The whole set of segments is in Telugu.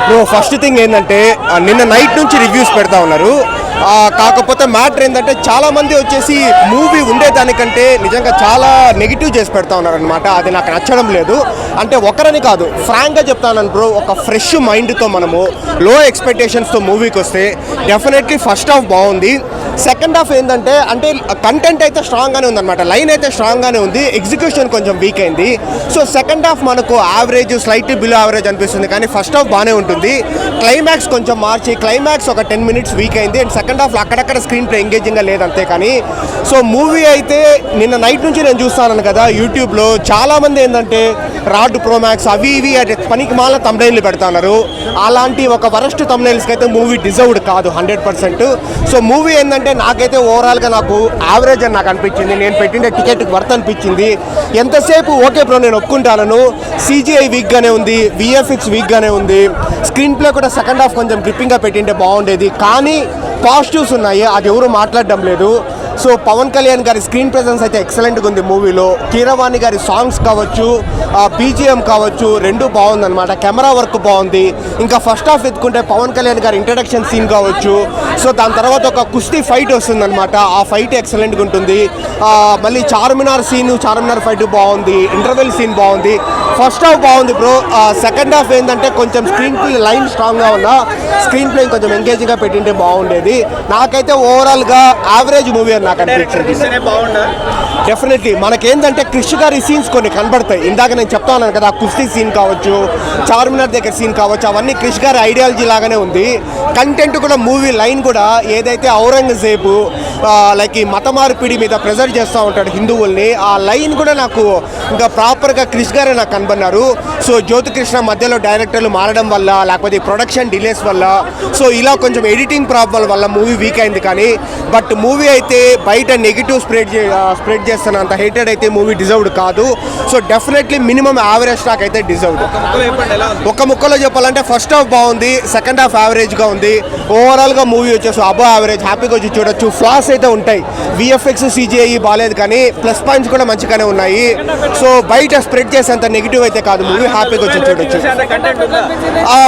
బ్రో ఫస్ట్ థింగ్ ఏంటంటే నిన్న నైట్ నుంచి రివ్యూస్ పెడతా ఉన్నారు. కాకపోతే మ్యాటర్ ఏంటంటే చాలా మంది వచ్చేసి మూవీ ఉండేదానికంటే నిజంగా చాలా నెగిటివ్ చేసి పెడతా ఉన్నారు అనమాట. అది నాకు నచ్చడం లేదు. అంటే ఒకరని కాదు, ఫ్రాంక్గా చెప్తాను బ్రో, ఒక ఫ్రెష్ మైండ్తో మనము లో ఎక్స్పెక్టేషన్స్తో మూవీకి వస్తే డెఫినెట్లీ ఫస్ట్ హాఫ్ బాగుంది. సెకండ్ హాఫ్ ఏంటంటే అంటే కంటెంట్ అయితే స్ట్రాంగ్గానే ఉందన్నమాట, లైన్ అయితే స్ట్రాంగ్గానే ఉంది, ఎగ్జిక్యూషన్ కొంచెం వీక్ అయింది. సో సెకండ్ హాఫ్ మనకు యావరేజ్, స్లైట్లీ బిలో యావరేజ్ అనిపిస్తుంది. కానీ ఫస్ట్ హాఫ్ బాగానే ఉంటుంది. క్లైమాక్స్ కొంచెం మార్చి, క్లైమాక్స్ ఒక 10 minutes వీక్ అయింది. అండ్ సెకండ్ హాఫ్లో అక్కడక్కడ స్క్రీన్ ప్లే ఎంగేజింగ్గా లేదు అంతే. కానీ సో మూవీ అయితే నిన్న నైట్ నుంచి నేను చూస్తాను కదా యూట్యూబ్లో, చాలామంది ఏంటంటే రాడ్ ప్రోమాక్స్ అవి ఇవి పనికి మాల తమ్నైల్లు పెడతాన్నారు. అలాంటి ఒక వరస్ట్ తమ్నైల్స్కి అయితే మూవీ డిజర్వ్డ్ కాదు 100%. సో మూవీ ఏంటంటే నాకైతే ఓవరాల్గా నాకు యావరేజ్ అని నాకు అనిపించింది. నేను పెట్టిన టికెట్కి వర్త్ అనిపించింది. ఎంతసేపు ఓకే బ్రో నేను ఒప్పుకుంటాను, CGI వీక్గానే ఉంది, VFX వీక్గానే ఉంది, స్క్రీన్ ప్లే కూడా సెకండ్ హాఫ్ కొంచెం గ్రిప్పింగ్గా పెట్టింటే బాగుండేది. కానీ పాజిటివ్స్ ఉన్నాయి, అది ఎవరు మాట్లాడడం లేదు. సో పవన్ కళ్యాణ్ గారి స్క్రీన్ ప్రెజెన్స్ అయితే ఎక్సలెంట్గా ఉంది మూవీలో. కీరవాణి గారి సాంగ్స్ కావచ్చు, BGM కావచ్చు, రెండు బాగుందన్నమాట. కెమెరా వర్క్ బాగుంది. ఇంకా ఫస్ట్ హాఫ్ ఎత్తుకుంటే పవన్ కళ్యాణ్ గారి ఇంట్రడక్షన్ సీన్ కావచ్చు, సో దాని తర్వాత ఒక కుస్తీ ఫైట్ వస్తుందన్నమాట. ఆ ఫైట్ ఎక్సలెంట్గా ఉంటుంది. మళ్ళీ చార్మినార్ ఫైట్ బాగుంది, ఇంటర్వెల్ సీన్ బాగుంది. ఫస్ట్ హాఫ్ బాగుంది బ్రో. సెకండ్ హాఫ్ ఏంటంటే కొంచెం స్క్రీన్ ప్లే లైన్ స్ట్రాంగ్గా ఉన్నా స్క్రీన్ ప్లే కొంచెం ఎంగేజింగ్గా పెట్టింటే బాగుండేది. నాకైతే ఓవరాల్గా యావరేజ్ మూవీ అని నాకు అనిపించింది. డెఫినెట్లీ మనకేంటంటే క్రిష్ గారి సీన్స్ కొన్ని కనబడతాయి. ఇందాక నేను చెప్తా ఉన్నాను కదా, కుస్తీ సీన్ కావచ్చు, చార్మినార్ దగ్గర సీన్ కావచ్చు, అవన్నీ క్రిష్ గారి ఐడియాలజీ లాగానే ఉంది. కంటెంట్ కూడా, మూవీ లైన్ కూడా ఏదైతే ఔరంగజేబు లైక్ ఈ మత మార్పిడి మీద ప్రెజర్ చేస్తూ ఉంటాడు హిందువుల్ని, ఆ లైన్ కూడా నాకు ఇంకా ప్రాపర్గా క్రిష్ గారే నాకు కనబడినారు. సో జ్యోతికృష్ణ మధ్యలో డైరెక్టర్లు మారడం వల్ల, లేకపోతే ప్రొడక్షన్ డిలేస్ వల్ల, సో ఇలా కొంచెం ఎడిటింగ్ ప్రాబ్లం వల్ల మూవీ వీక్ అయింది. కానీ బట్ మూవీ అయితే బయట నెగిటివ్ స్ప్రెడ్ చేస్తున్నంత హేటెడ్ అయితే మూవీ డిజర్వ్డ్ కాదు. So definitely minimum average stock అయితే డిజర్వ్డ్. ఒక ముక్కలో చెప్పాలంటే ఫస్ట్ హాఫ్ బాగుంది, సెకండ్ హాఫ్ యావరేజ్గా ఉంది. ఓవరాల్గా మూవీ వచ్చేసి అబో యావరేజ్, హ్యాపీగా వచ్చి చూడొచ్చు. ఫ్లాస్ అయితే ఉంటాయి, VFX CGI బాగాలేదు, కానీ ప్లస్ పాయింట్స్ కూడా మంచిగానే ఉన్నాయి. సో బయట స్ప్రెడ్ చేసేంత నెగిటివ్ అయితే కాదు మూవీ, హ్యాపీగా వచ్చి చూడొచ్చు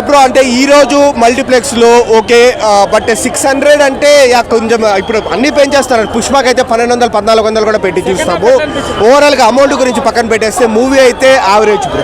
బ్రో. అంటే ఈరోజు మల్టీప్లెక్స్లో ఓకే, బట్ 600 అంటే కొంచెం ఇప్పుడు అన్ని పెంచేస్తున్నారు. పుష్పకి అయితే 1200, 1400 కూడా పెట్టి చూస్తాము. ఓవరాల్గా అమౌంట్ గురించి పక్కన పెట్టేస్తే మూవీ అయితే యావరేజ్ బ్రో.